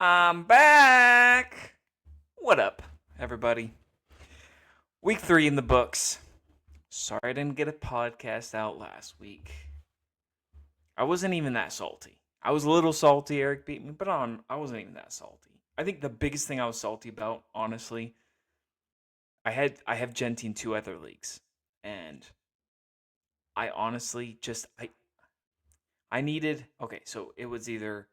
I'm back. What up, everybody? Week 3 in the books. Sorry I didn't get a podcast out last week. I wasn't even that salty. I was a little salty. Eric beat me, but I wasn't even that salty. I think the biggest thing I was salty about, honestly, I have Genti in 2 other leagues, and I honestly just I needed okay. So it was either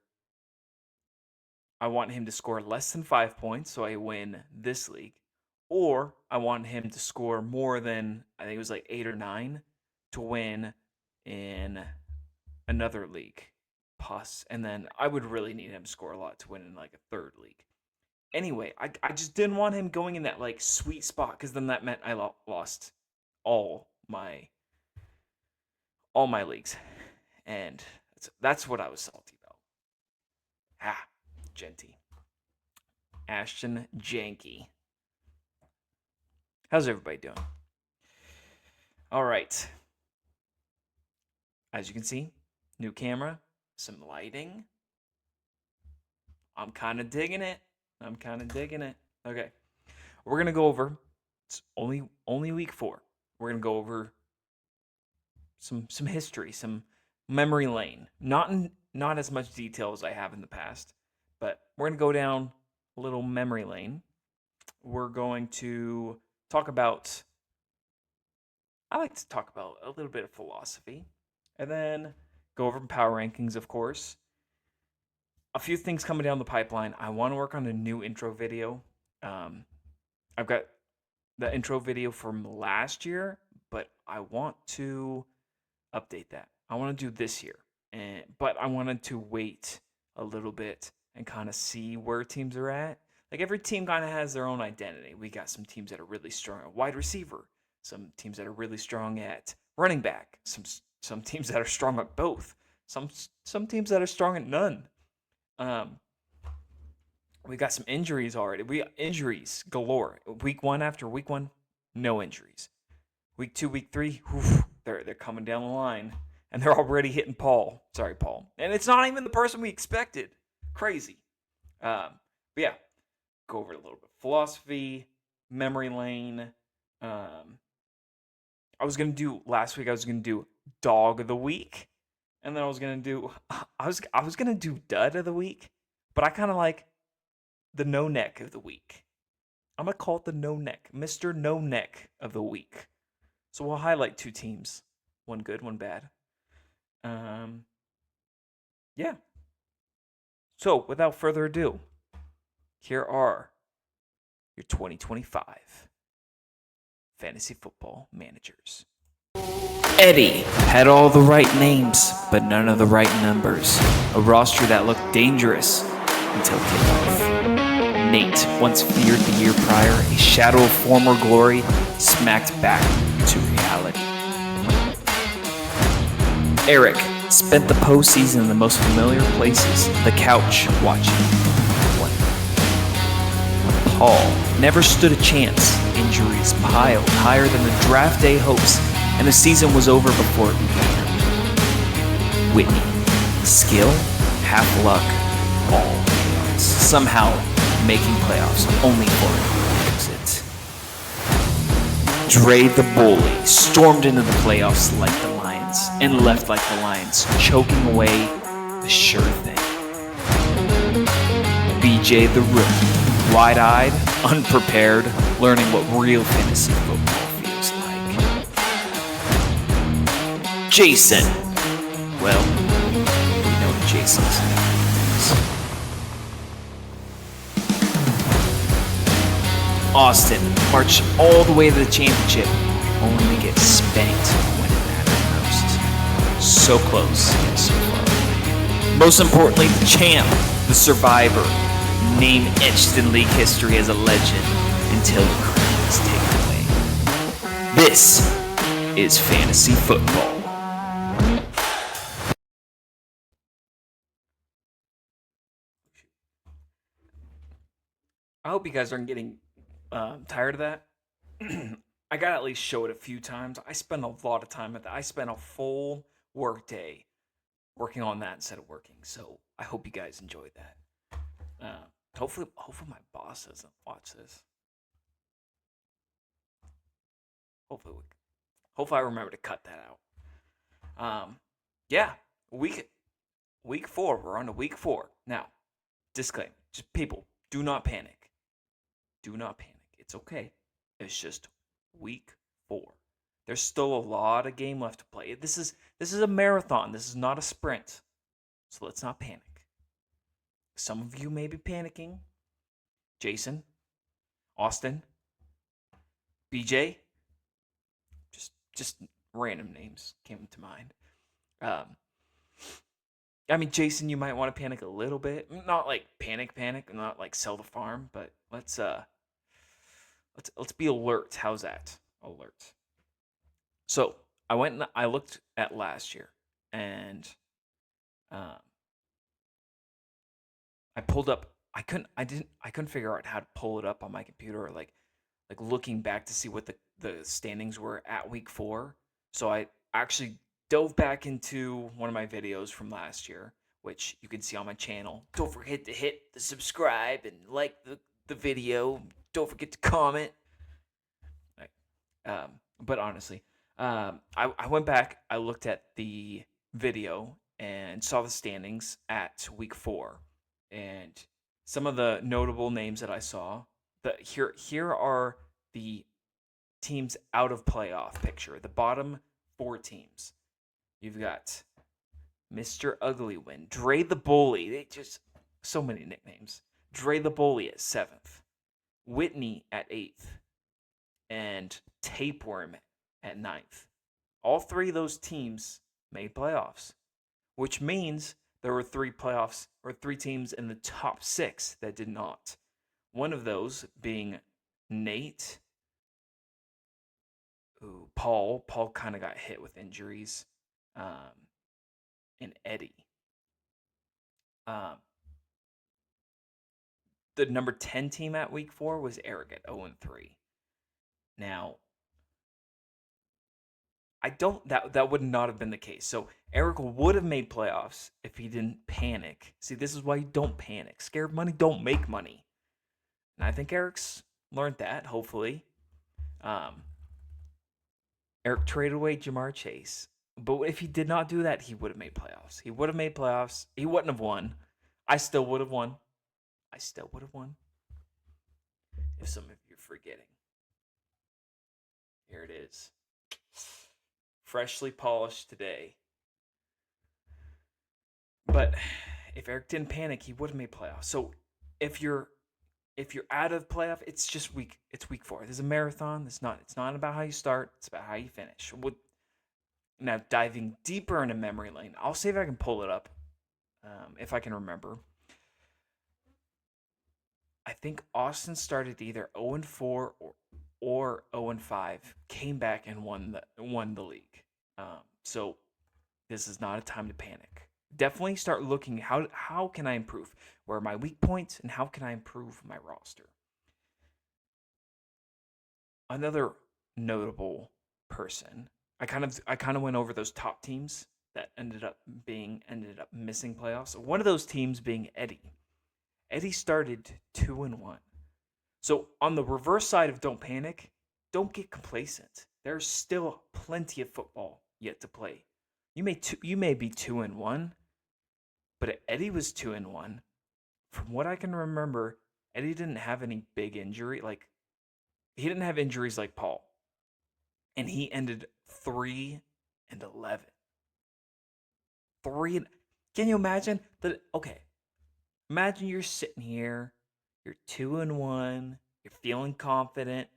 I want him to score less than 5 points so I win this league, or I want him to score more than I think it was like 8 or 9 to win in another league. And then I would really need him to score a lot to win in like a third league. Anyway, I just didn't want him going in that like sweet spot because then that meant I lost all my all my leagues, and that's what I was salty about. Ha, Genty. Ashton Janky. How's everybody doing? All right. As you can see, new camera, some lighting. I'm kind of digging it. Okay. We're going to go over it's only week 4. We're going to go over some history, some memory lane. Not as much detail as I have in the past, but we're going to go down a little memory lane. We're going to talk about I like to talk about a little bit of philosophy, and then go over power rankings, of course. A few things coming down the pipeline. I want to work on a new intro video. I've got the intro video from last year, but I want to update that. I want to do this year, but I wanted to wait a little bit and kind of see where teams are at. Like every team kind of has their own identity. We got some teams that are really strong at wide receiver, some teams that are really strong at running back, some teams that are strong at both, some teams that are strong at none. Um, we got some injuries already. We got injuries galore. Week 1 after week 1, no injuries. Week 2, week 3, whew, they're coming down the line, and they're already hitting Paul. Sorry, Paul. And it's not even the person we expected. Crazy. But yeah, go over a little bit of philosophy, memory lane. I was gonna do last week. I was gonna do dog of the week, and then I was gonna do I was gonna do dud of the week, but I kind of like the no neck of the week. I'm gonna call it the no neck, Mister No Neck of the week. So we'll highlight 2 teams, one good, one bad. Yeah. So without further ado, here are your 2025 fantasy football managers. Eddie had all the right names, but none of the right numbers. A roster that looked dangerous until kickoff. Nate, once feared the year prior, a shadow of former glory, smacked back to reality. Eric spent the postseason in the most familiar places, the couch watching. Paul never stood a chance. Injuries piled higher than the draft day hopes, and the season was over before it began. Whitney, skill, half luck, all chaos. Somehow making playoffs only for an exit. Dre the bully stormed into the playoffs like the Lions and left like the Lions, choking away the sure thing. BJ the rookie, wide-eyed, unprepared, learning what real fantasy football feels like. Jason. Well, we know what Jason's name is. Austin marched all the way to the championship, only to get spanked when it mattered most. So close, yet so far away. Most importantly, the champ, the survivor, name etched in league history as a legend until the crown is taken away. This is fantasy football. I hope you guys aren't getting tired of that. I gotta at least show it a few times. I spend a lot of time at that. I spent a full work day working on that instead of working. So I hope you guys enjoyed that. Uh, hopefully my boss doesn't watch this. Hopefully, hopefully I remember to cut that out. Yeah, week 4. We're on to week 4 now. Disclaimer: just people, do not panic. Do not panic. It's okay. It's just week 4. There's still a lot of game left to play. This is a marathon. This is not a sprint. So let's not panic. Some of you may be panicking. Jason, Austin, BJ, just random names came to mind. I mean, Jason, you might want to panic a little bit. Not like panic, not like sell the farm, but let's be alert. How's that? Alert. So I went and I looked at last year, and um, I pulled up. I couldn't figure out how to pull it up on my computer, or like looking back to see what the standings were at week 4. So I actually dove back into one of my videos from last year, which you can see on my channel. Don't forget to hit the subscribe and like the video. Don't forget to comment. Right. But honestly, I went back, I looked at the video and saw the standings at week 4, and some of the notable names that I saw. Here are the teams out of playoff picture. The bottom 4 teams. You've got Mr. Ugly Win, Dre the Bully. They just so many nicknames. Dre the Bully at 7th, Whitney at 8th, and Tapeworm at 9th. All 3 of those teams made playoffs, which means there were 3 teams in the top 6 that did not. One of those being Nate. Ooh, Paul kind of got hit with injuries. And Eddie. Um, the number 10 team at week 4 was Eric at 0-3. Now, I don't that would not have been the case. So Eric would have made playoffs if he didn't panic. See, this is why you don't panic. Scared money don't make money. And I think Eric's learned that, hopefully. Eric traded away Jamar Chase. But if he did not do that, he would have made playoffs. He would have made playoffs. He wouldn't have won. I still would have won. If some of you are forgetting. Here it is. Freshly polished today. But if Eric didn't panic, he would have made playoffs. So if you're out of playoff, it's week 4. This is a marathon. It's not about how you start, it's about how you finish. Now diving deeper into memory lane, I'll see if I can pull it up. If I can remember. I think Austin started either 0-4 or 0-5, came back and won the league. So this is not a time to panic. Definitely start looking how can I improve? Where are my weak points and how can I improve my roster? Another notable person. I kind of went over those top teams that ended up missing playoffs. One of those teams being Eddie. Eddie started 2-1. So on the reverse side of don't panic, don't get complacent. There's still plenty of football yet to play. You may be 2-1, but Eddie was 2-1. From what I can remember, Eddie didn't have any big injury. Like he didn't have injuries like Paul, and he ended 3-11. 3. Can you imagine that? Okay, imagine you're sitting here, you're 2-1, you're feeling confident.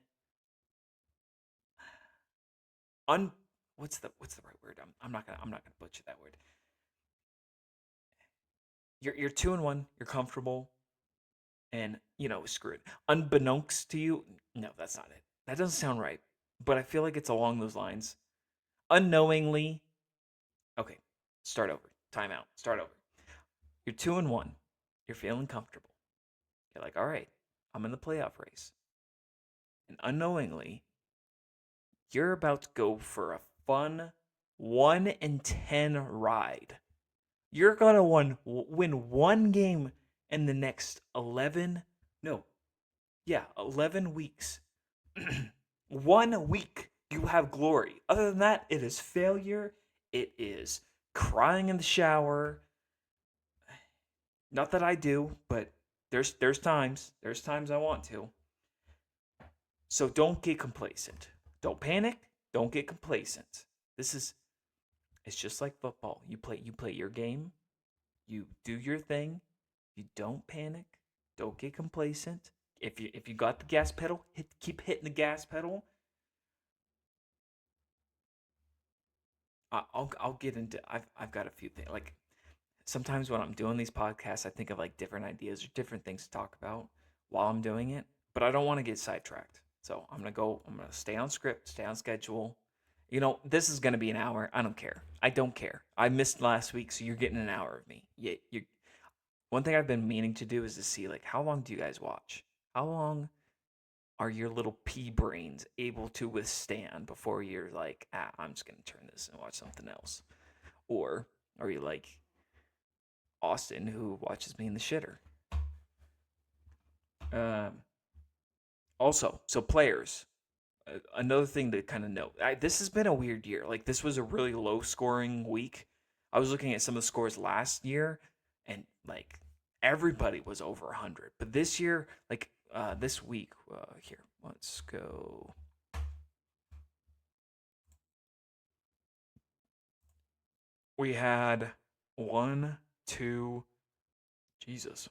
What's the right word? I'm not gonna butcher that word. You're 2-1, you're comfortable, and screw it. Unbeknownst to you, no, that's not it. That doesn't sound right, but I feel like it's along those lines. Unknowingly, okay, start over. Time out. Start over. You're 2-1. You're feeling comfortable. You're like, all right, I'm in the playoff race. And unknowingly, you're about to go for a fun 1-10 ride. You're gonna win one game in the next 11, no, yeah, 11 weeks. 1 week, you have glory. Other than that, it is failure. It is crying in the shower. Not that I do, but there's times I want to. So don't get complacent. Don't panic. Don't get complacent. This is it's just like football. You play your game. You do your thing. You don't panic. Don't get complacent. If you got the gas pedal, keep hitting the gas pedal. I'll get into. I've got a few things. Like sometimes when I'm doing these podcasts, I think of like different ideas or different things to talk about while I'm doing it. But I don't want to get sidetracked. So I'm gonna go. I'm gonna stay on script, stay on schedule. This is gonna be an hour. I don't care. I don't care. I missed last week, so you're getting an hour of me. Yeah, you. One thing I've been meaning to do is to see like how long do you guys watch? How long are your little pea brains able to withstand before you're like, I'm just gonna turn this and watch something else? Or are you like Austin who watches me in the shitter? Um, Also, so players. Another thing to kind of note. This has been a weird year. Like this was a really low scoring week. I was looking at some of the scores last year, and like everybody was over 100. But this year, like this week, here, let's go. We had one, two. Jesus,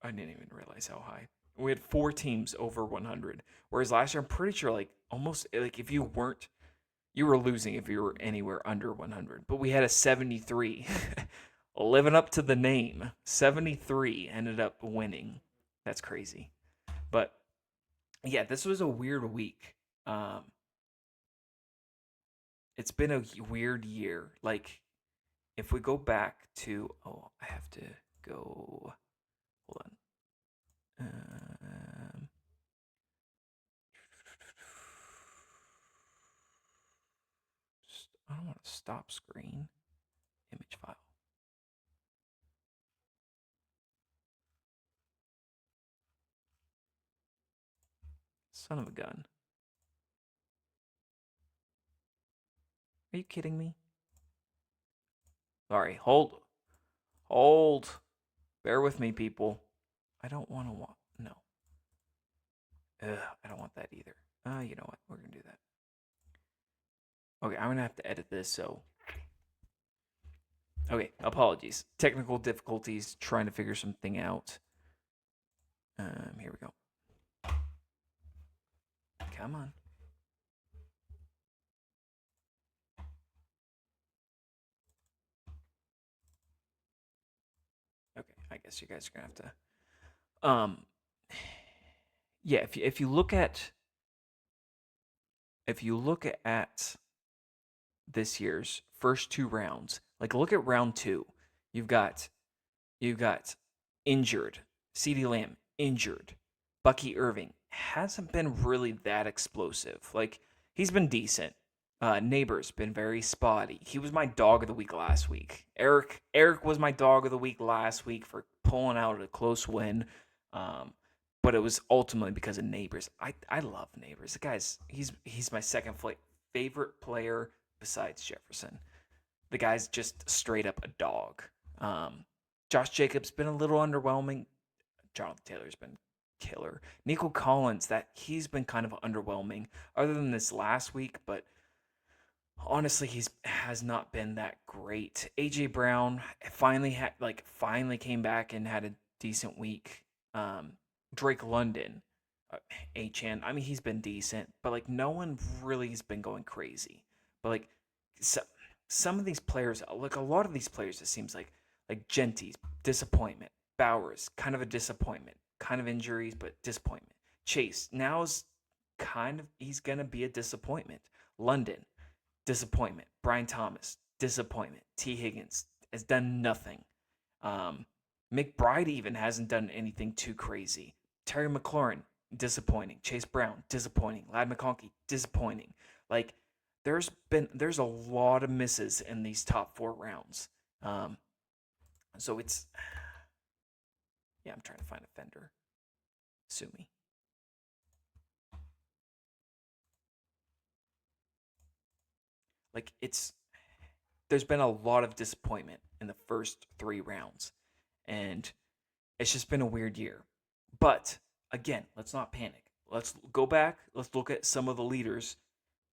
I didn't even realize how high. We had four teams over 100. Whereas last year, I'm pretty sure like almost like if you weren't, you were losing if you were anywhere under 100. But we had a 73, living up to the name. 73 ended up winning. That's crazy. But yeah, this was a weird week. Um, it's been a weird year. Like if we go back to, I have to go. Hold on. Um, I don't want to stop screen. Image file. Son of a gun. Are you kidding me? Sorry. Hold. Bear with me, people. I don't want to no. I don't want that either. You know what? We're gonna do that. Okay, I'm gonna have to edit this. So, okay, apologies. Technical difficulties. Trying to figure something out. Here we go. Come on. Okay, I guess you guys are gonna have to. Yeah. If you look at this year's first two rounds, like look at round two, you've got you've got injured, CeeDee Lamb injured, Bucky Irving hasn't been really that explosive. Like he's been decent. Neighbor's been very spotty. He was my dog of the week last week. Eric was my dog of the week last week for pulling out a close win. Um, but it was ultimately because of Neighbors. I love Neighbors. The guy's he's my second favorite player besides Jefferson. The guy's just straight up a dog. Um, Josh Jacobs been a little underwhelming. Jonathan Taylor's been killer. Nico Collins, that he's been kind of underwhelming, other than this last week, but honestly, he's has not been that great. AJ Brown finally came back and had a decent week. Um, Drake London, Achan. I mean, he's been decent, but like no one really has been going crazy. But like so, some of these players, like a lot of these players, it seems like Genty's disappointment, Bowers kind of a disappointment, kind of injuries but disappointment. Chase now's kind of he's gonna be a disappointment. London disappointment. Brian Thomas, disappointment. T. Higgins has done nothing. Um, McBride even hasn't done anything too crazy. Terry McLaurin, disappointing. Chase Brown, disappointing. Ladd McConkey, disappointing. Like there's a lot of misses in these top four rounds. So Yeah, I'm trying to find a Fender. Sue me. Like there's been a lot of disappointment in the first 3 rounds, and it's just been a weird year. But again, let's not panic. Let's go back. Let's look at some of the leaders,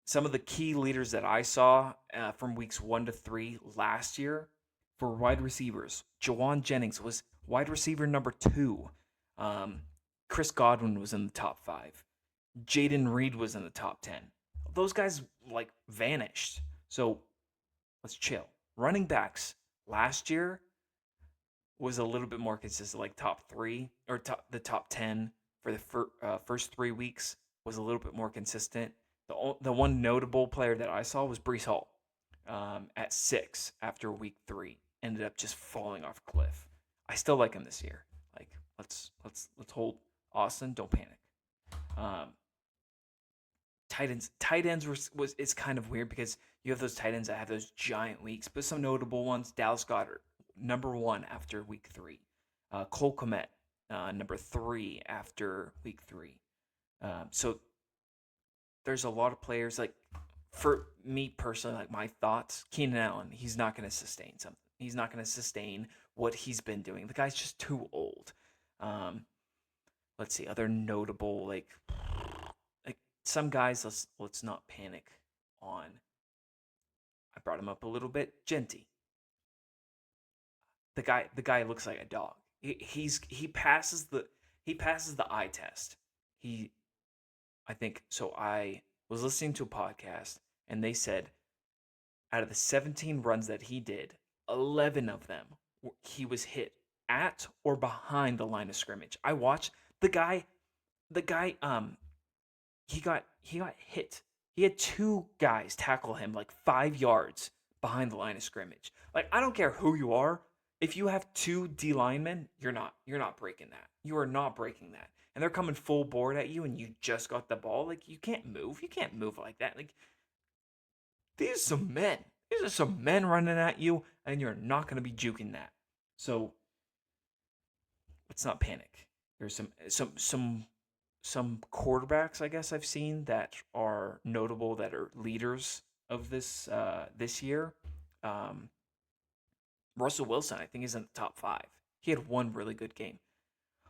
some of the key leaders that I saw from weeks 1 to 3 last year for wide receivers. Jawan Jennings was wide receiver number 2. Um, Chris Godwin was in the top 5. Jaden Reed was in the top 10. Those guys like vanished. So let's chill. Running backs last year was a little bit more consistent, like top 3 or the top 10 for the first 3 weeks was a little bit more consistent. The one notable player that I saw was Brees Hall at 6 after week 3. Ended up just falling off a cliff. I still like him this year. Like let's hold Austin. Don't panic. Um, tight ends was it's kind of weird because you have those tight ends that have those giant weeks, but some notable ones: Dallas Goedert, number 1 after week 3, Cole Kmet, number 3 after week 3. So there's a lot of players like for me personally, like my thoughts, Keenan Allen, he's not going to sustain something. He's not going to sustain what he's been doing. The guy's just too old. Um, let's see other notable like some guys. Let's not panic on. I brought him up a little bit. Genty, the guy looks like a dog. He passes the eye test. He I think so. I was listening to a podcast and they said out of the 17 runs that he did, 11 of them he was hit at or behind the line of scrimmage. I watched the guy. The guy he got hit. He had 2 guys tackle him like 5 yards behind the line of scrimmage. Like I don't care who you are. If you have 2 D linemen, you're not breaking that. You are not breaking that. And they're coming full board at you, and you just got the ball. Like you can't move. You can't move like that. Like these are some men. These are some men running at you, and you're not going to be juking that. So let's not panic. There's some quarterbacks I guess I've seen that are notable that are leaders of this year. Um, Russell Wilson I think is in the top 5. He had one really good game.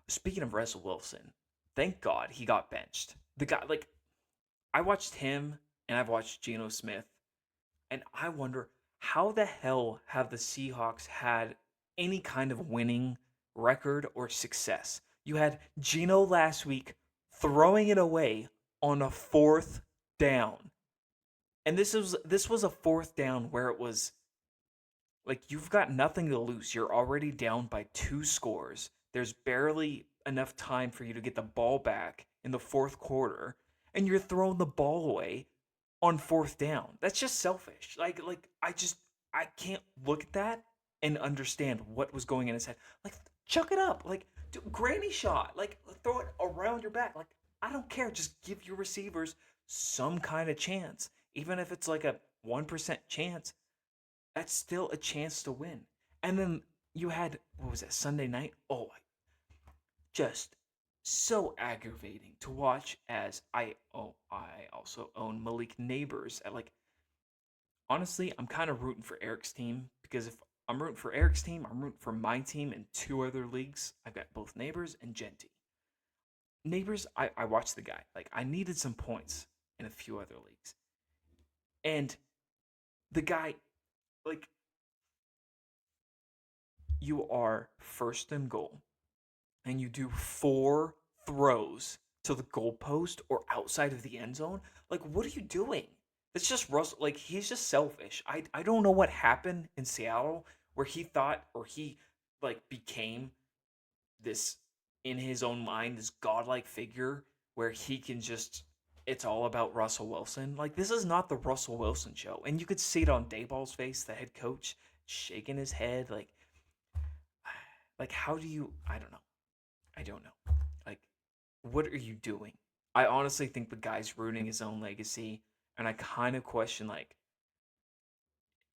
Speaking of Russell Wilson, thank God he got benched. The guy like I watched him and I've watched Geno Smith and I wonder how the hell have the Seahawks had any kind of winning record or success? You had Geno last week throwing it away on a 4th down. And this was a 4th down where it was like you've got nothing to lose. You're already down by 2 scores. There's barely enough time for you to get the ball back in the 4th quarter and you're throwing the ball away on 4th down. That's just selfish. I can't look at that and understand what was going in his head. Like chuck it up. Like do granny shot. Like throw it around your back. Like I don't care. Just give your receivers some kind of chance. Even if it's like a 1% chance, that's still a chance to win. And then you had what was that Sunday night? Oh, just so aggravating to watch as I also own Malik Neighbors. Like honestly, I'm kind of rooting for Eric's team because if I'm rooting for Eric's team, I'm rooting for my team in 2 other leagues. I've got both Neighbors and Genty. Neighbors, I watched the guy. Like I needed some points in a few other leagues. And the guy like you are first and goal and you do 4 throws to the goalpost or outside of the end zone, like what are you doing? It's just Russell. Like he's just selfish. I don't know what happened in Seattle where he thought or he like became this in his own mind this godlike figure where he can just it's all about Russell Wilson. Like this is not the Russell Wilson show, and you could see it on Dayball's face, the head coach, shaking his head like how do you? I don't know. I don't know. Like, what are you doing? I honestly think the guy's ruining his own legacy, and I kind of question like,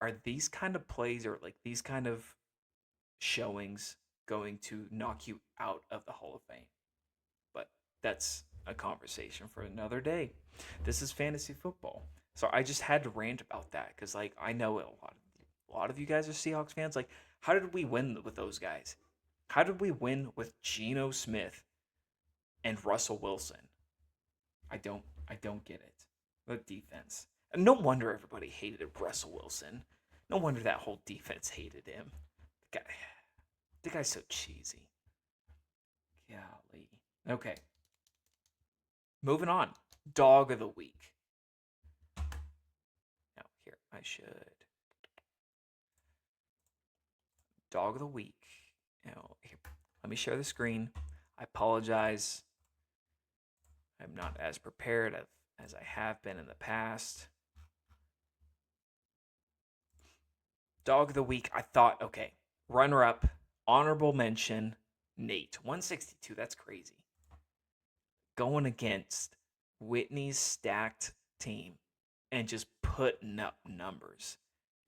are these kind of plays or like these kind of showings going to knock you out of the Hall of Fame. But that's a conversation for another day. This is fantasy football. So I just had to rant about that because, like, I know a lot of you guys are Seahawks fans. Like, how did we win with those guys? How did we win with Geno Smith and Russell Wilson? I don't get it. The defense. And no wonder everybody hated Russell Wilson. No wonder that whole defense hated him. The guy's so cheesy. Golly. Okay. Moving on. Dog of the week. Now, here, I should. Dog of the week. Now, here, let me share the screen. I apologize. I'm not as prepared as I have been in the past. Dog of the week, I thought, okay, runner up, honorable mention, Nate. 162, that's crazy. Going against Whitney's stacked team and just putting up numbers.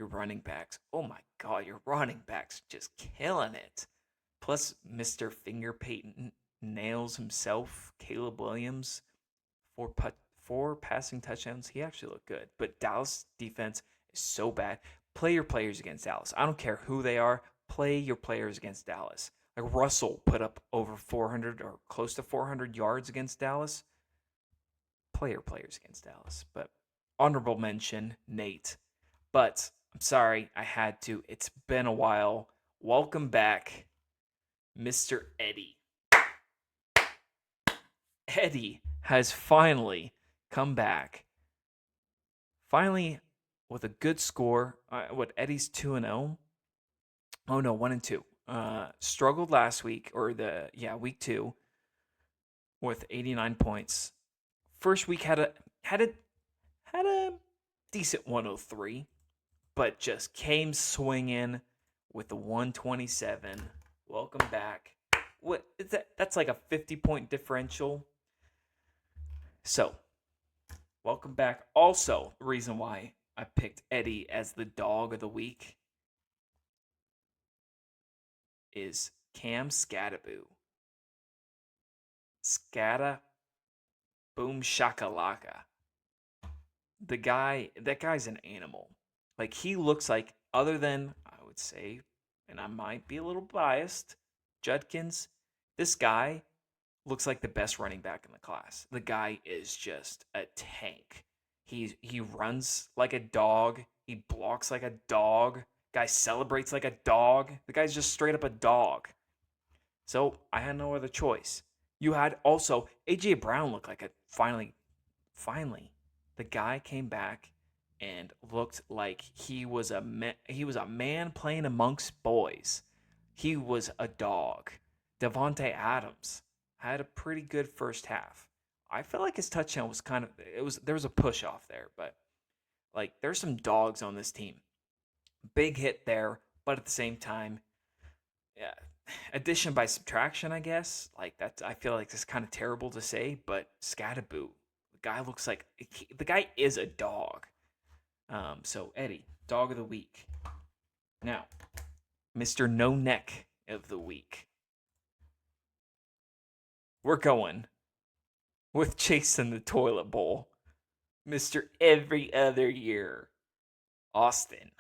Your running backs, oh my God, your running backs just killing it. Plus, Mr. Finger Peyton nails himself, Caleb Williams, four passing touchdowns. He actually looked good. But Dallas defense is so bad. Play your players against Dallas. I don't care who they are. Play your players against Dallas. Like Russell put up over 400 or close to 400 yards against Dallas. Play your players against Dallas. But honorable mention, Nate. But I'm sorry, I had to. It's been a while. Welcome back, Mr. Eddie. Eddie has finally come back. Finally, with a good score. Eddie's 2-0? Oh no, 1-2. Struggled last week, or week 2, with 89 points. First week had a decent 103, but just came swinging with the 127. Welcome back. What is that? That's like a 50-point differential. So, welcome back. Also, the reason why I picked Eddie as the dog of the week is Cam Skattebo. Scatta boom shakalaka. That guy's an animal. Like, he looks like, other than, I would say, and I might be a little biased, Judkins, this guy looks like the best running back in the class. The guy is just a tank. He runs like a dog. He blocks like a dog. Guy celebrates like a dog. The guy's just straight up a dog. So I had no other choice. You had also AJ Brown look like a finally the guy came back and looked like he was a man playing amongst boys. He was a dog. Devontae Adams had a pretty good first half. I feel like his touchdown was there was a push off there, but like there's some dogs on this team. Big hit there, but at the same time, yeah, addition by subtraction, I guess. Like that, I feel like it's kind of terrible to say, but Skattebo, the guy looks like the guy is a dog. So Eddie, dog of the week. Now, Mr. No Neck of the week. We're going with chasing the toilet bowl, Mr. Every Other Year, Austin.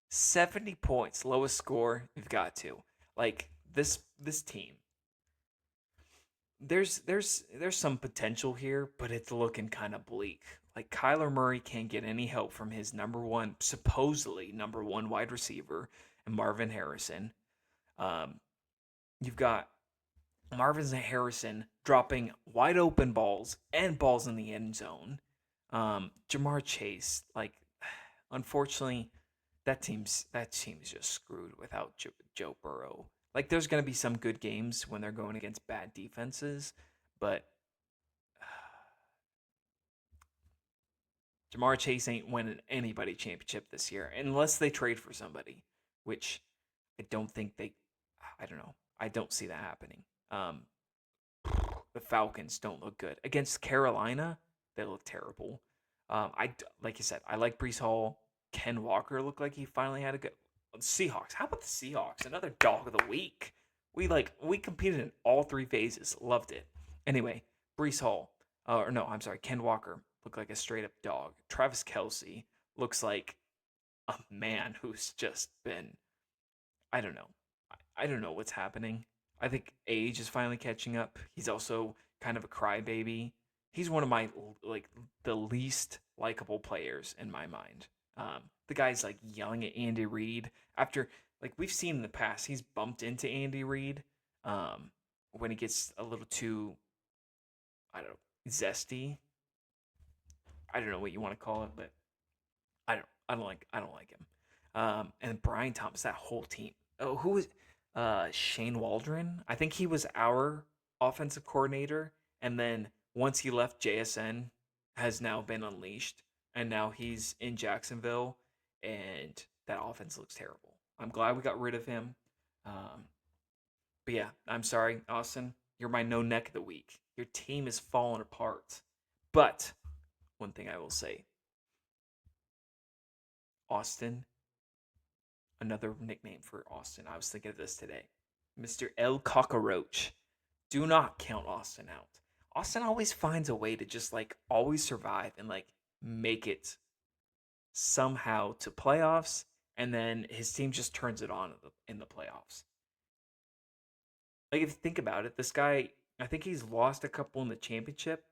70 points, lowest score. You've got to like this team. There's some potential here, but it's looking kind of bleak. Like Kyler Murray can't get any help from his supposedly number one wide receiver, and Marvin Harrison. You've got Marvin Harrison dropping wide open balls and balls in the end zone. Ja'Marr Chase, like, unfortunately, that team's just screwed without Joe Burrow. Like, there's going to be some good games when they're going against bad defenses, but Ja'Marr Chase ain't winning anybody championship this year unless they trade for somebody, which I don't think I don't know. I don't see that happening. The Falcons don't look good. Against Carolina, they look terrible. Like you said, I like Breece Hall. Ken Walker looked like he finally had Seahawks. How about the Seahawks? Another dog of the week. We competed in all three phases. Loved it. Anyway, Brees Hall, or no, I'm sorry, Ken Walker looked like a straight up dog. Travis Kelsey looks like a man who's just been, I don't know. I don't know what's happening. I think age is finally catching up. He's also kind of a crybaby. He's one of my like the least likable players in my mind. The guy's like young at Andy Reid. After like we've seen in the past, he's bumped into Andy Reid when he gets a little too, I don't know, zesty. I don't know what you want to call it, but I don't like him. And Brian Thomas, that whole team. Oh, who was Shane Waldron? I think he was our offensive coordinator, and then once he left, JSN has now been unleashed, and now he's in Jacksonville, and that offense looks terrible. I'm glad we got rid of him. Um, but yeah, I'm sorry, Austin. You're my no neck of the week. Your team is falling apart. But one thing I will say, Austin, another nickname for Austin. I was thinking of this today. Mr. El Cockroach. Do not count Austin out. Austin always finds a way to just like always survive and like make it somehow to playoffs, and then his team just turns it on in the playoffs. Like if you think about it, this guy, I think he's lost a couple in the championship,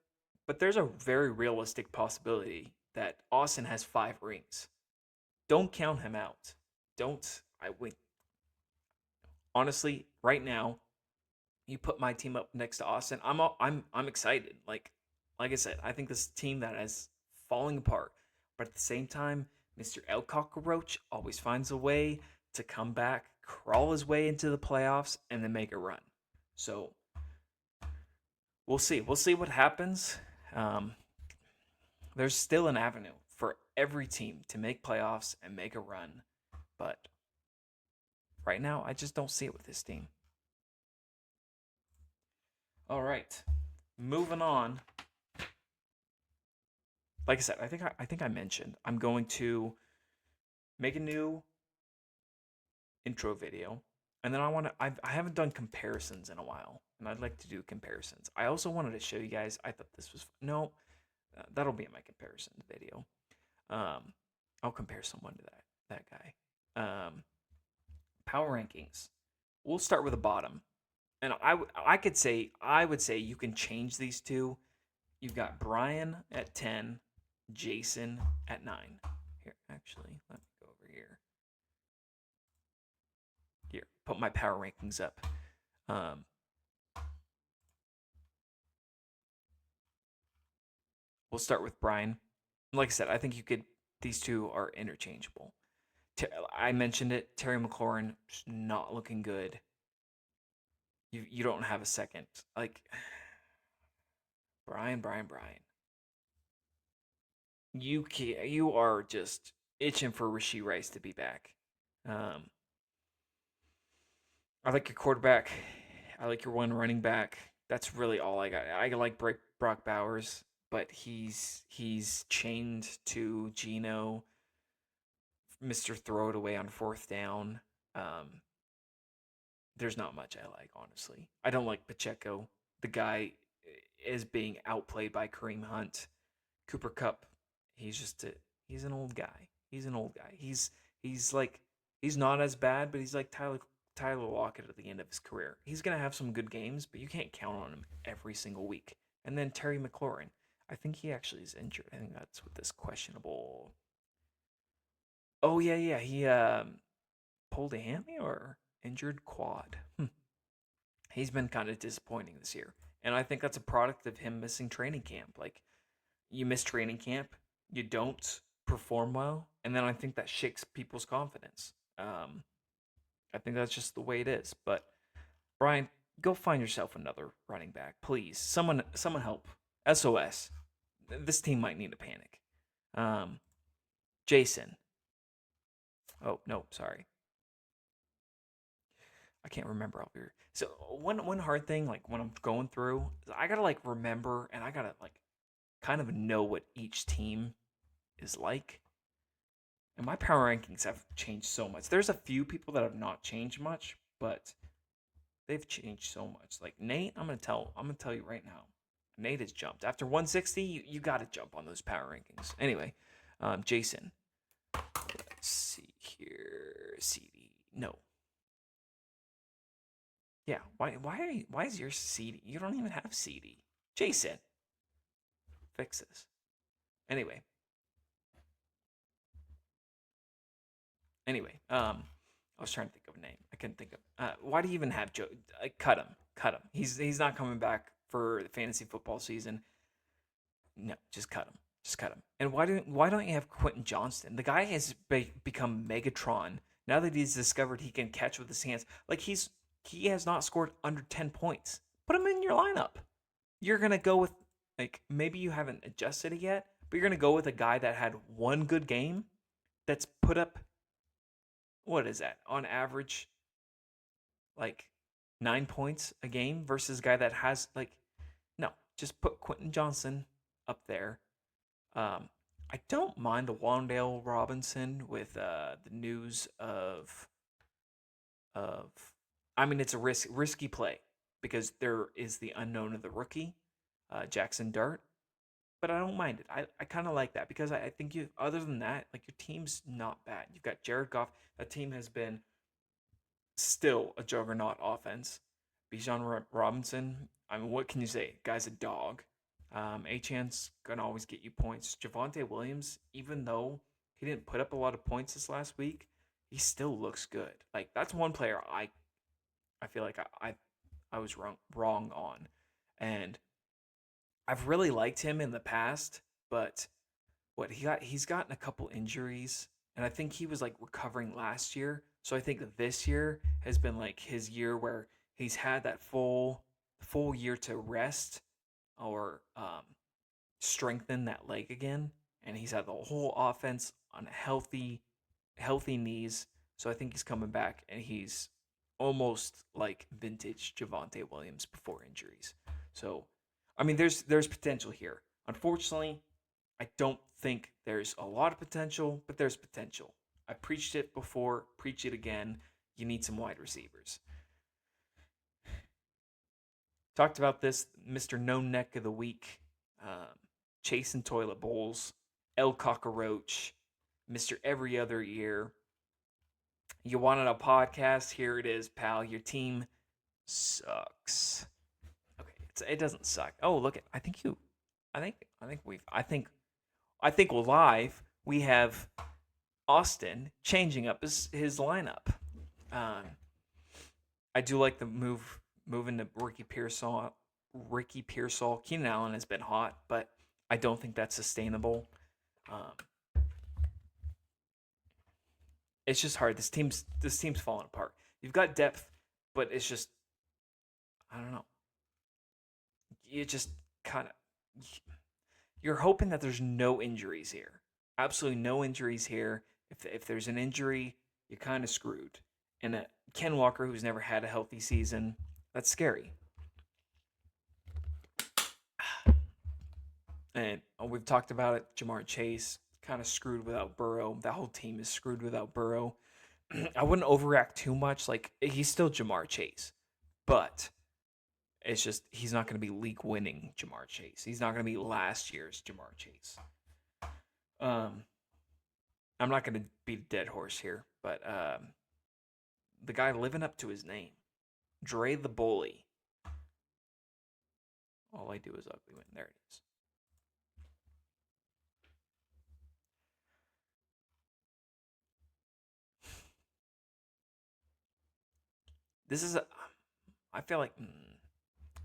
but there's a very realistic possibility that Austin has 5 rings. Don't count him out. Don't. I wait. Honestly, right now, you put my team up next to Austin. I'm excited. Like I said, I think this team that is falling apart, but at the same time, Mr. El Cockroach always finds a way to come back, crawl his way into the playoffs, and then make a run. So we'll see. We'll see what happens. Um, there's still an avenue for every team to make playoffs and make a run, but right now, I just don't see it with this team. All right, moving on. Like I said, I think I mentioned I'm going to make a new intro video, and then I haven't done comparisons in a while, and I'd like to do comparisons. I also wanted to show you guys. I thought this was no, that'll be in my comparison video. Um, I'll compare someone to that guy. Power rankings. We'll start with the bottom, and I would say you can change these two. You've got Brian at 10, Jason at 9. Here, actually, let me go over here. Here, put my power rankings up. Um, we'll start with Brian. Like I said, I think these two are interchangeable. I mentioned it. Terry McLaurin not looking good. You don't have a second. Like Brian. You are just itching for Rashee Rice to be back. Um, I like your quarterback. I like your one running back. That's really all I got. I like Brock Bowers, but he's chained to Geno, Mr. Throw It Away on fourth down. Um, there's not much I like, honestly. I don't like Pacheco. The guy is being outplayed by Kareem Hunt. Cooper Cup, he's an old guy. He's an old guy. He's like he's not as bad, but he's like Tyler Lockett at the end of his career. He's gonna have some good games, but you can't count on him every single week. And then Terry McLaurin, I think he actually is injured. I think that's with this questionable. Oh yeah, he pulled a hammy or injured quad. He's been kind of disappointing this year, and I think that's a product of him missing training camp. Like you miss training camp, you don't perform well, and then I think that shakes people's confidence. I think that's just the way it is. But Brian, go find yourself another running back, please. Someone help. SOS. This team might need a panic. Um, Jason. Oh no, sorry. I can't remember all your. So one hard thing, like when I'm going through, I gotta like remember, and I gotta like kind of know what each team is like. And my power rankings have changed so much. There's a few people that have not changed much, but they've changed so much. Like Nate, I'm gonna tell you right now. Nate has jumped. After 160, you gotta jump on those power rankings. Anyway, Jason. Let's see here. CD. No. Yeah. Why is yours CD? You don't even have CD. Jason. Fix this. Anyway. I was trying to think of a name. I couldn't think of. Why do you even have Joe? Cut him. Cut him. He's not coming back for the fantasy football season. No, just cut him. Just cut him. And why don't you have Quentin Johnston? The guy has become Megatron now that he's discovered he can catch with his hands. Like he has not scored under 10 points. Put him in your lineup. You're gonna go with like maybe you haven't adjusted it yet, but you're gonna go with a guy that had one good game that's put up what is that on average like 9 points a game versus a guy that has like no, just put Quentin Johnson up there. Um, I don't mind the Wandale Robinson with the news of. I mean, it's a risky play because there is the unknown of the rookie, Jackson Dart. But I don't mind it. I kind of like that because I think you. Other than that, like your team's not bad. You've got Jared Goff. That team has been still a juggernaut offense. Bijan Robinson, I mean, what can you say? Guy's a dog. Achan's gonna always get you points. Javonte Williams, even though he didn't put up a lot of points this last week, he still looks good. Like that's one player I feel like I was wrong on, and I've really liked him in the past, but he's gotten a couple injuries, and I think he was like recovering last year. So I think that this year has been like his year where he's had that full year to rest or strengthen that leg again, and he's had the whole offense on healthy knees. So I think he's coming back, and he's almost like vintage Javonte Williams before injuries. So I mean, there's potential here. Unfortunately, I don't think there's a lot of potential, but there's potential. I preached it before, preach it again. You need some wide receivers. Talked about this, Mr. No Neck of the Week, um, Chasing Toilet Bowls, El Cockroach, Mr. Every Other Year. You wanted a podcast? Here it is, pal. Your team sucks. Okay, it doesn't suck. Oh, look at I think live we have Austin changing up his lineup. Um, I do like the moving to Ricky Pearsall. Ricky Pearsall. Keenan Allen has been hot, but I don't think that's sustainable. Um, it's just hard. This team's falling apart. You've got depth, but it's just I don't know. You just kind of you're hoping that there's no injuries here. Absolutely no injuries here. If there's an injury, you're kind of screwed. And Ken Walker, who's never had a healthy season, that's scary. And we've talked about it. Jamar Chase kind of screwed without Burrow. That whole team is screwed without Burrow. I wouldn't overreact too much. Like he's still Jamar Chase, but it's just he's not going to be league winning Jamar Chase. He's not going to be last year's Jamar Chase. Um, I'm not going to beat a dead horse here, but the guy living up to his name, Dre the Bully. All I do is ugly win. There it is. This is a. I feel like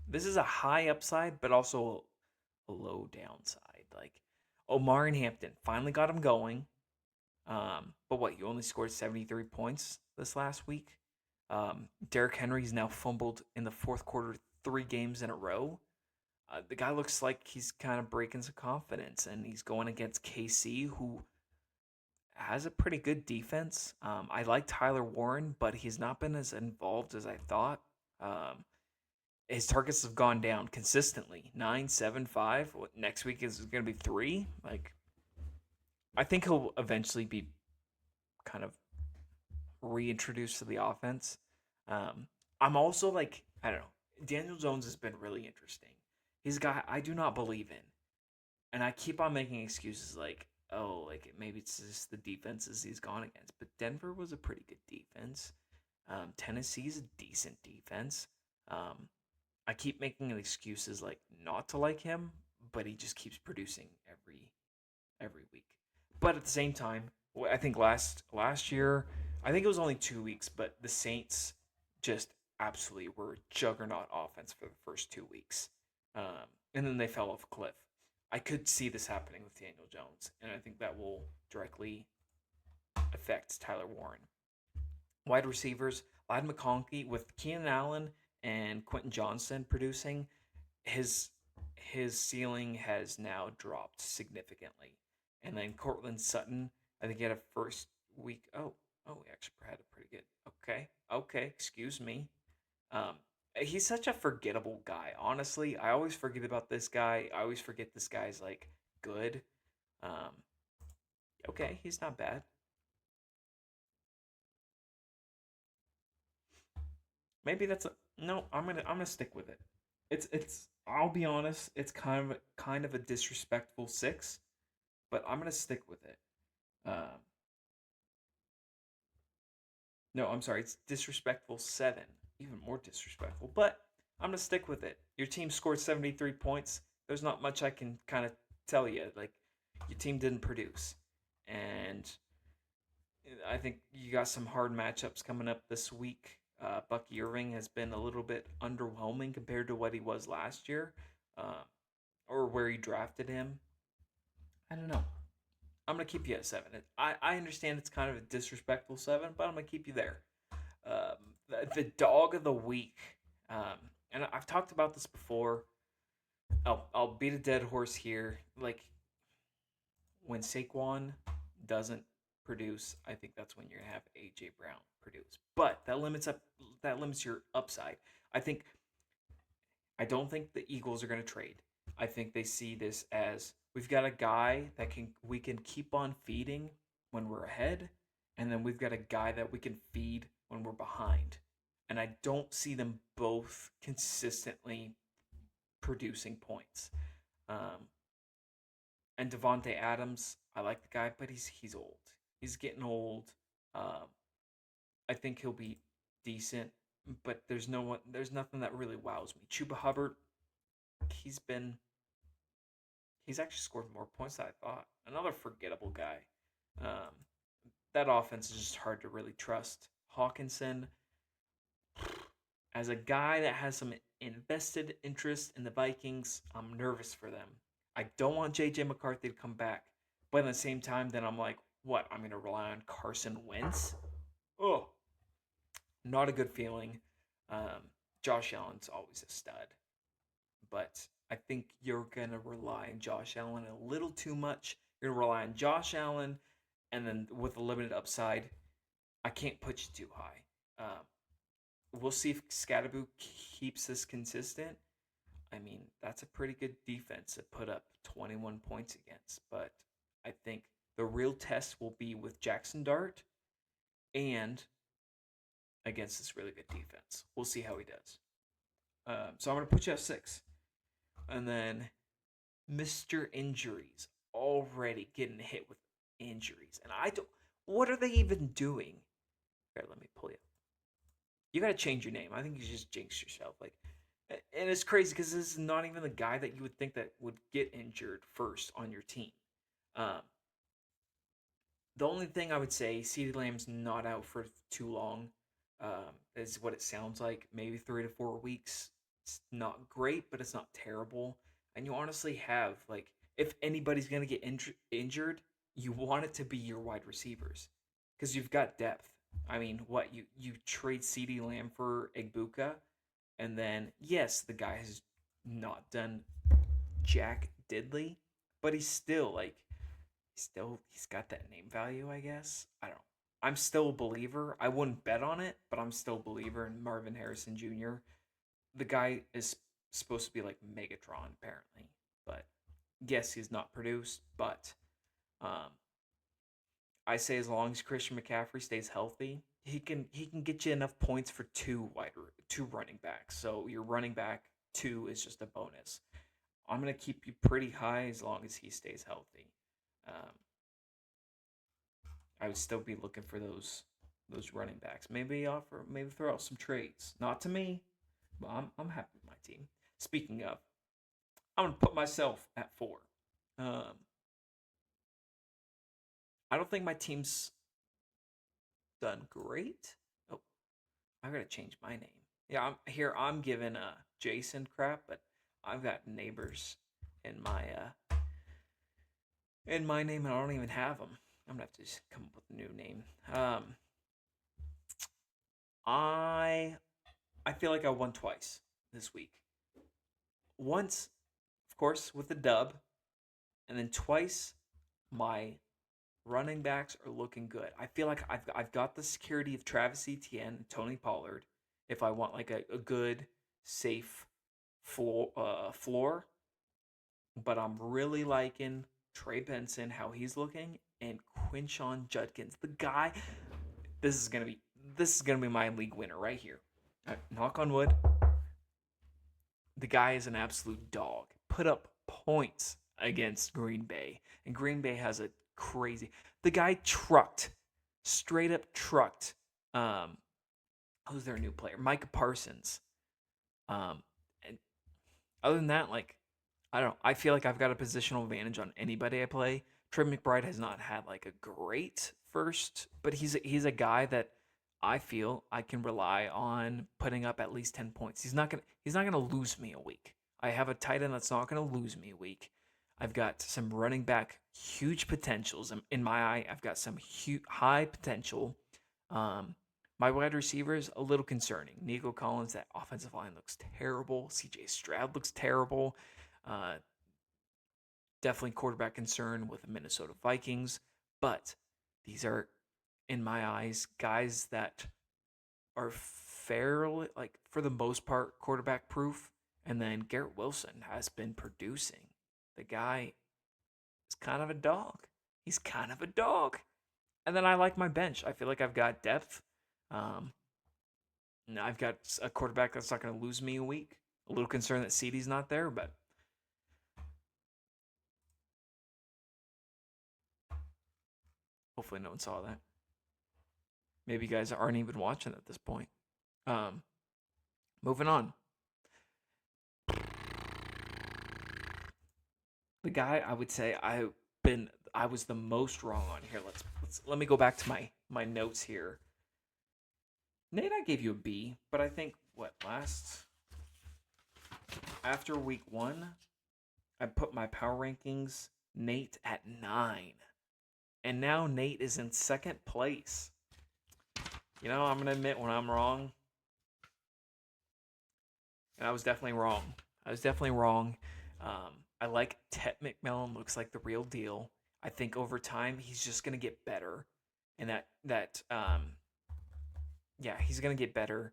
this is a high upside, but also a low downside. Like Omar and Hampton finally got him going. But what, you only scored 73 points this last week? Derrick Henry's now fumbled in the fourth quarter 3 games in a row. The guy looks like he's kind of breaking some confidence, and he's going against KC, who has a pretty good defense. I like Tyler Warren, but he's not been as involved as I thought. Um, his targets have gone down consistently 9, 7, 5. Next week is going to be 3. Like, I think he'll eventually be kind of reintroduced to the offense. Um, I'm also like, I don't know. Daniel Jones has been really interesting. He's a guy I do not believe in, and I keep on making excuses like, oh, like maybe it's just the defenses he's gone against. But Denver was a pretty good defense. Tennessee's a decent defense. Um, I keep making excuses like not to like him, but he just keeps producing every week. But at the same time, I think last year, I think it was only 2 weeks, but the Saints just absolutely were a juggernaut offense for the first 2 weeks, and then they fell off a cliff. I could see this happening with Daniel Jones, and I think that will directly affect Tyler Warren. Wide receivers, Ladd McConkey with Keenan Allen and Quentin Johnson producing, his his ceiling has now dropped significantly. And then Cortland Sutton, I think he had a first week. He actually had a pretty good. Okay, excuse me. Um, he's such a forgettable guy. Honestly, I always forget about this guy. I always forget this guy's like good. Um, okay, he's not bad. Maybe that's a no. I'm gonna stick with it. It's. I'll be honest. It's kind of a disrespectful six, but I'm gonna stick with it. Um, no, I'm sorry. It's disrespectful seven. Even more disrespectful. But I'm gonna stick with it. Your team scored 73 points. There's not much I can kind of tell you. Like your team didn't produce, and I think you got some hard matchups coming up this week. Bucky Irving has been a little bit underwhelming compared to what he was last year, uh, or where you drafted him. I don't know. I'm gonna keep you at seven. I understand it's kind of a disrespectful seven, but I'm gonna keep you there. The dog of the week, um, and I've talked about this before. I'll beat a dead horse here. Like when Saquon doesn't produce, I think that's when you're gonna have AJ Brown produce. But that limits your upside. I think I don't think the Eagles are gonna trade. I think they see this as we've got a guy that can we can keep on feeding when we're ahead, and then we've got a guy that we can feed when we're behind. And I don't see them both consistently producing points. Um, and Devonte Adams, I like the guy, but he's old. He's getting old. Um, I think he'll be decent, but there's nothing that really wows me. Chuba Hubbard, he's been he's actually scored more points than I thought. Another forgettable guy. Um, that offense is just hard to really trust. Hawkinson, as a guy that has some invested interest in the Vikings, I'm nervous for them. I don't want JJ McCarthy to come back, but at the same time, then I'm like, what? I'm going to rely on Carson Wentz? Oh, not a good feeling. Josh Allen's always a stud, but I think you're going to rely on Josh Allen a little too much. You're going to rely on Josh Allen, and then with a limited upside, I can't put you too high. We'll see if Scatterboo keeps this consistent. I mean, that's a pretty good defense to put up 21 points against, but I think the real test will be with Jackson Dart and against this really good defense. We'll see how he does. So I'm going to put you at six. And then Mr. Injuries already getting hit with injuries. And I don't. What are they even doing? Here, let me pull you up. You got to change your name. I think you just jinx yourself. Like, and it's crazy because this is not even the guy that you would think that would get injured first on your team. Um, the only thing I would say, CeeDee Lamb's not out for too long. Is what it sounds like. Maybe 3 to 4 weeks. It's not great, but it's not terrible. And you honestly have like, if anybody's gonna get injured, you want it to be your wide receivers, because you've got depth. I mean, what you trade CeeDee Lamb for Egbuka, and then yes, the guy has not done Jack Diddley, but he's got that name value, I guess. I don't know. I'm still a believer. I wouldn't bet on it, but I'm still a believer in Marvin Harrison Jr. The guy is supposed to be like Megatron, apparently. But yes, he's not produced, but um, I say as long as Christian McCaffrey stays healthy, he can get you enough points for two running backs. So your running back two is just a bonus. I'm gonna keep you pretty high as long as he stays healthy. Um, I would still be looking for those running backs. Maybe throw out some trades. Not to me, but I'm happy with my team. Speaking of, I'm gonna put myself at 4. Um, I don't think my team's done great. Oh, I gotta change my name. Yeah, I'm giving Jason crap, but I've got neighbors in my name, and I don't even have them. I'm gonna have to just come up with a new name. I I feel like I won twice this week. Once, of course, with the dub, and then twice my running backs are looking good. I feel like I've got the security of Travis Etienne and Tony Pollard if I want like a good, safe floor. But I'm really liking Trey Benson, how he's looking, and Quinshon Judkins. The guy, this is gonna be my league winner right here. Knock on wood. The guy is an absolute dog. Put up points against Green Bay, and Green Bay has a crazy. The guy trucked, straight up trucked. Um, who's their new player? Micah Parsons. And other than that, like, I don't know. I feel like I've got a positional advantage on anybody I play. Trey McBride has not had like a great first, but he's a guy that I feel I can rely on putting up at least 10 points. He's not gonna lose me a week. I have a tight end that's not gonna lose me a week. I've got some running back huge potentials in my eye. I've got some high potential. Um, my wide receivers a little concerning. Nico Collins, that offensive line looks terrible. C.J. Stroud looks terrible. Uh, Definitely quarterback concern with the Minnesota Vikings, but these are, in my eyes, guys that are fairly, like, for the most part, quarterback proof. And then Garrett Wilson has been producing. The guy is kind of a dog. He's kind of a dog. And then I like my bench. I feel like I've got depth. Um, and I've got a quarterback that's not going to lose me a week. A little concerned that CeeDee's not there, but hopefully no one saw that. Maybe you guys aren't even watching at this point. Um, Moving on. The guy I would say I was the most wrong on here. Let me go back to my notes here. Nate, I gave you a B, but I think after week 1, I put my power rankings Nate at 9. And now Nate is in second place. I'm going to admit when I'm wrong. And I was definitely wrong. I like Ted McMillan. Looks like the real deal. I think over time he's just gonna get better, and he's gonna get better.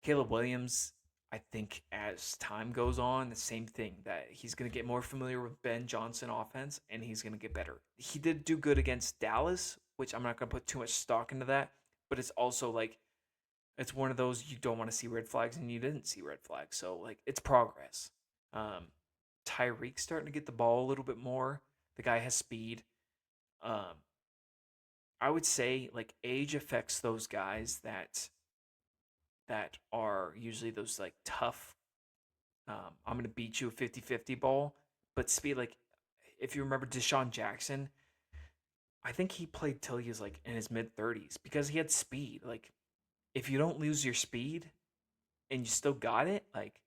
Caleb Williams, I think as time goes on, the same thing that he's gonna get more familiar with Ben Johnson offense, and he's gonna get better. He did do good against Dallas, which I'm not gonna put too much stock into that, but it's also like it's one of those you don't want to see red flags and you didn't see red flags. So like it's progress. Um, Tyreek's starting to get the ball a little bit more. The guy has speed. Um, I would say like age affects those guys that are usually those like tough. I'm gonna beat you a 50-50 ball, but speed like if you remember Deshaun Jackson, I think he played till he was like in his mid 30s because he had speed. Like if you don't lose your speed and you still got it, like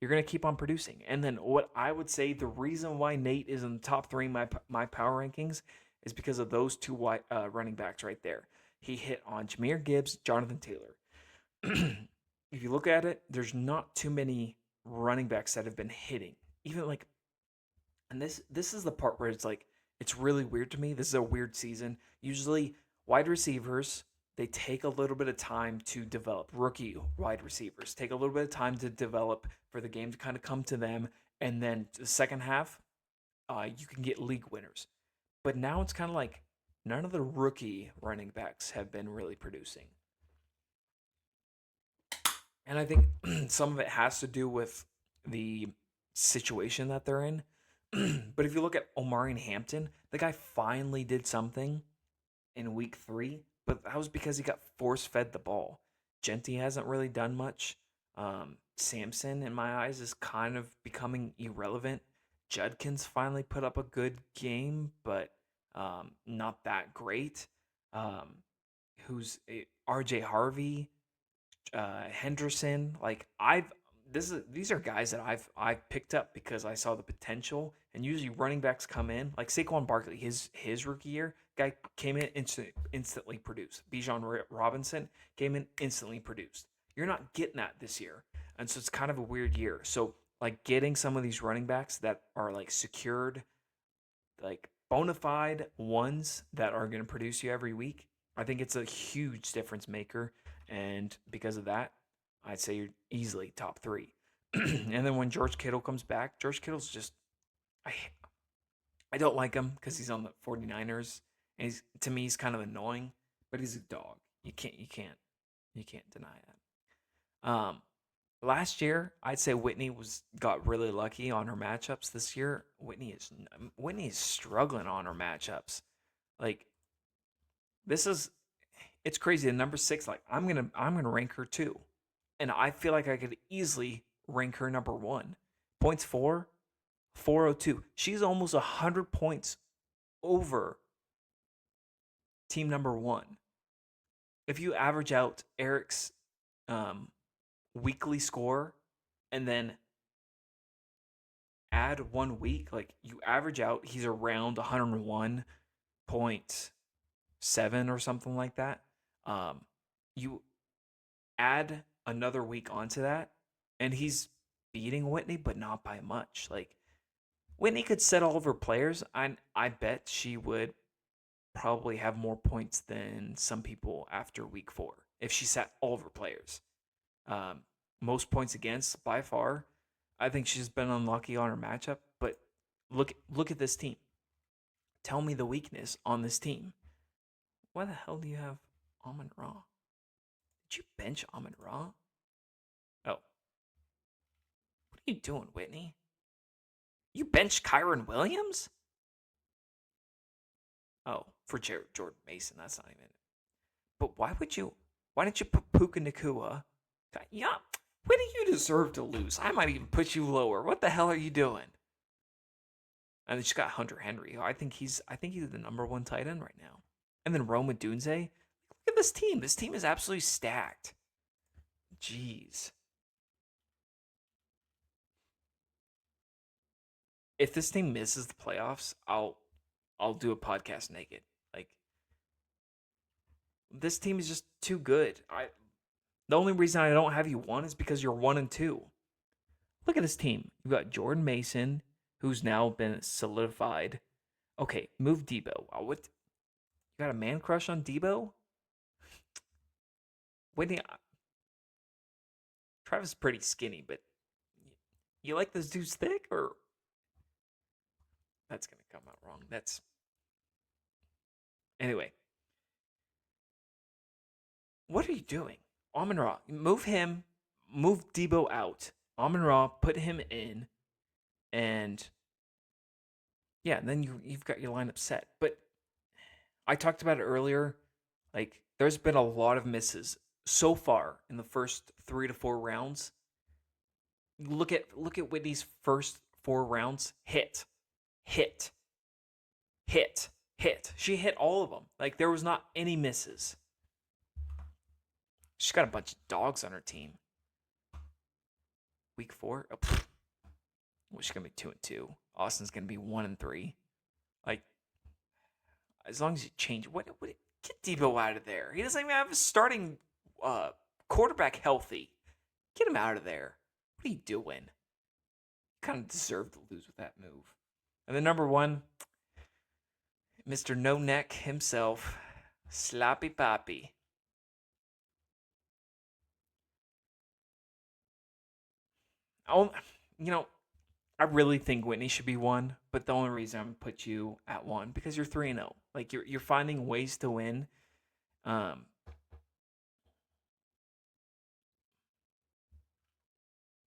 you're gonna keep on producing. And then what I would say the reason why Nate is in the top 3 my power rankings is because of those two running backs right there. He hit on Jahmyr Gibbs, Jonathan Taylor. If you look at it, there's not too many running backs that have been hitting. Even like, and this is the part where it's like it's really weird to me. This is a weird season. Usually, wide receivers they take a little bit of time to develop. Rookie wide receivers take a little bit of time to develop for the game to kind of come to them, and then the second half, you can get league winners. But now it's kind of like none of the rookie running backs have been really producing. And I think some of it has to do with the situation that they're in. But if you look at Omarion Hampton, the guy finally did something in week 3, but that was because he got force fed the ball. Genty hasn't really done much. Samson, in my eyes, is kind of becoming irrelevant. Judkins finally put up a good game, but not that great. Um, RJ Harvey, Henderson. Like these are guys that I've picked up because I saw the potential. And usually running backs come in like Saquon Barkley. His rookie year, guy came in instantly produced. Bijan Robinson came in instantly produced. You're not getting that this year, and so it's kind of a weird year. So like getting some of these running backs that are like secured, like bona fide ones that are going to produce you every week, I think it's a huge difference maker. And because of that, I'd say you're easily top 3. And then when George Kittle comes back, George Kittle's just I I don't like him because he's on the 49ers. And to me he's kind of annoying, but he's a dog. You can't deny that. Last year, I'd say Whitney got really lucky on her matchups. This year, Whitney is struggling on her matchups. Like this is it's crazy. The number 6, like I'm gonna rank her too, and I feel like I could easily rank her number 1. Points 402. She's almost 100 points over team number 1. If you average out Eric's um, weekly score and then add 1 week, like you average out, he's around 101.7 or something like that. You add another week onto that, and he's beating Whitney, but not by much. Like Whitney could set all of her players. I bet she would probably have more points than some people after week 4 if she sat all of her players. Um, Most points against by far. I think she's been unlucky on her matchup, but look at this team. Tell me the weakness on this team. Why the hell do you have Amon Ra? Did you bench Amon Ra? Oh, what are you doing, Whitney? You benched Kyron Williams? Oh, for Jordan Mason. That's not even. But why would you? Why didn't you put Puka Nakua? Yeah, when do you deserve to lose? I might even put you lower. What the hell are you doing? And then she got Hunter Henry. I think he's the number 1 tight end right now. And then Rome Odunze. Look at this team. This team is absolutely stacked. Jeez. If this team misses the playoffs, I'll do a podcast naked. Like this team is just too good. The only reason I don't have you 1 is because you're 1 and 2. Look at this team. You've got Jordan Mason, who's now been solidified. Okay, move Debo. What? You got a man crush on Debo? Whitney, Travis is pretty skinny, but you like this dude's thick, or that's gonna come out wrong. That's anyway. What are you doing, Amon Ra? Move him. Move Debo out. Amon Ra, put him in, and yeah, then you've got your lineup set. But I talked about it earlier. Like there's been a lot of misses so far in the first 3 to 4 rounds. Look at Whitney's first 4 rounds. Hit, hit, hit, hit. She hit all of them. Like there was not any misses. She's got a bunch of dogs on her team. Week 4. Oh, well, she's gonna be 2 and 2. Austin's gonna be 1 and 3. Like as long as you change what get Debo out of there. He doesn't even have a starting quarterback healthy. Get him out of there. What are you doing? You kind of deserve to lose with that move. And then number 1, Mr. No Neck himself, Sloppy Poppy. Oh, I really think Whitney should be 1, but the only reason I'm gonna put you at 1 because you're 3-0. Like you're finding ways to win. Um,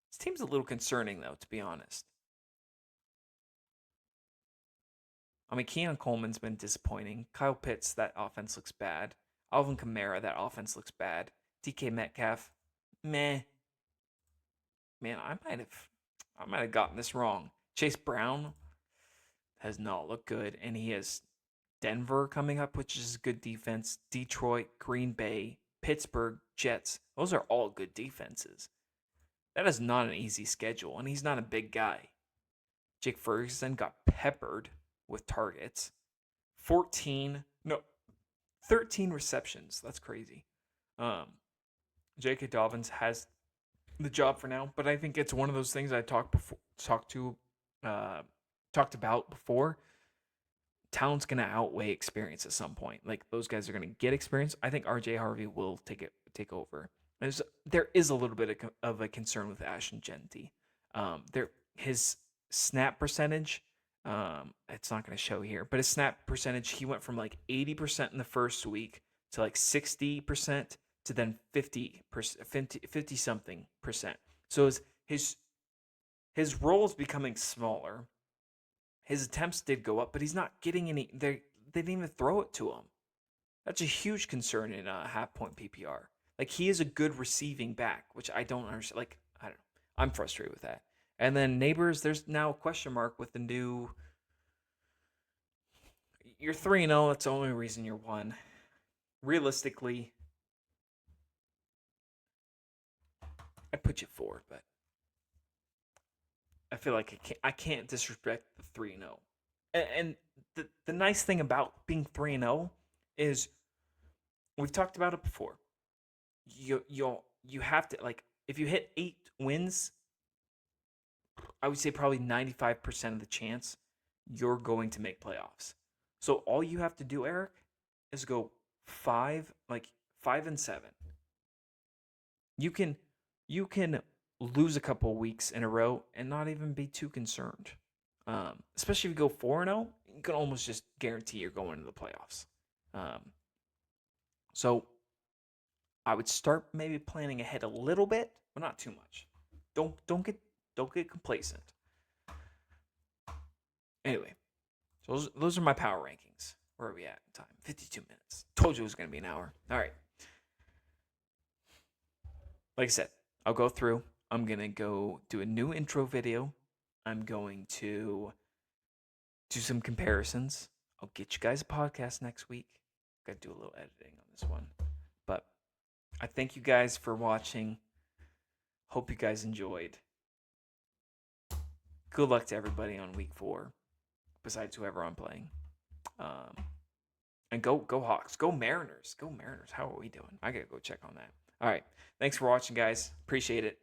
this team's a little concerning though, to be honest. I mean, Keon Coleman's been disappointing. Kyle Pitts, that offense looks bad. Alvin Kamara, that offense looks bad. DK Metcalf, meh. Man, I might have gotten this wrong. Chase Brown has not looked good, and he has Denver coming up, which is good defense. Detroit, Green Bay, Pittsburgh, Jets. Those are all good defenses. That is not an easy schedule, and he's not a big guy. Jake Ferguson got peppered with targets. 14, no, 13 receptions. That's crazy. Um, J.K. Dobbins has the job for now, but I think it's one of those things I uh, talked about before. Talent's gonna outweigh experience at some point. Like those guys are gonna get experience. I think R.J. Harvey will take over. There is a little bit of a concern with Ashton Jeanty. His snap percentage. It's not going to show here, but his snap percentage, he went from like 80% in the first week to like 60% to then 50%, 50 something percent. So his role is becoming smaller. His attempts did go up, but he's not getting any. They didn't even throw it to him. That's a huge concern in a half point PPR. Like he is a good receiving back, which I don't understand. Like I don't know. I'm frustrated with that. And then Neighbors, there's now a question mark with the new. You're 3-0. That's the only reason you're 1. Realistically, I'd put you 4, but I feel like I can't disrespect the 3-0. And the nice thing about being 3-0 is we've talked about it before. You have to, like, if you hit 8 wins, I would say probably 95% of the chance you're going to make playoffs. So all you have to do, Eric, is go 5-7. You can lose a couple weeks in a row and not even be too concerned. Especially if you go 4-0, you can almost just guarantee you're going to the playoffs. So I would start maybe planning ahead a little bit, but not too much. Don't get complacent. Anyway, so those are my power rankings. Where are we at in time? 52 minutes. Told you it was going to be an hour. All right. Like I said, I'll go through. I'm going to go do a new intro video. I'm going to do some comparisons. I'll get you guys a podcast next week. Got to do a little editing on this one. But I thank you guys for watching. Hope you guys enjoyed. Good luck to everybody on week 4, besides whoever I'm playing. And go Hawks. Go Mariners. Go Mariners. How are we doing? I got to go check on that. All right. Thanks for watching, guys. Appreciate it.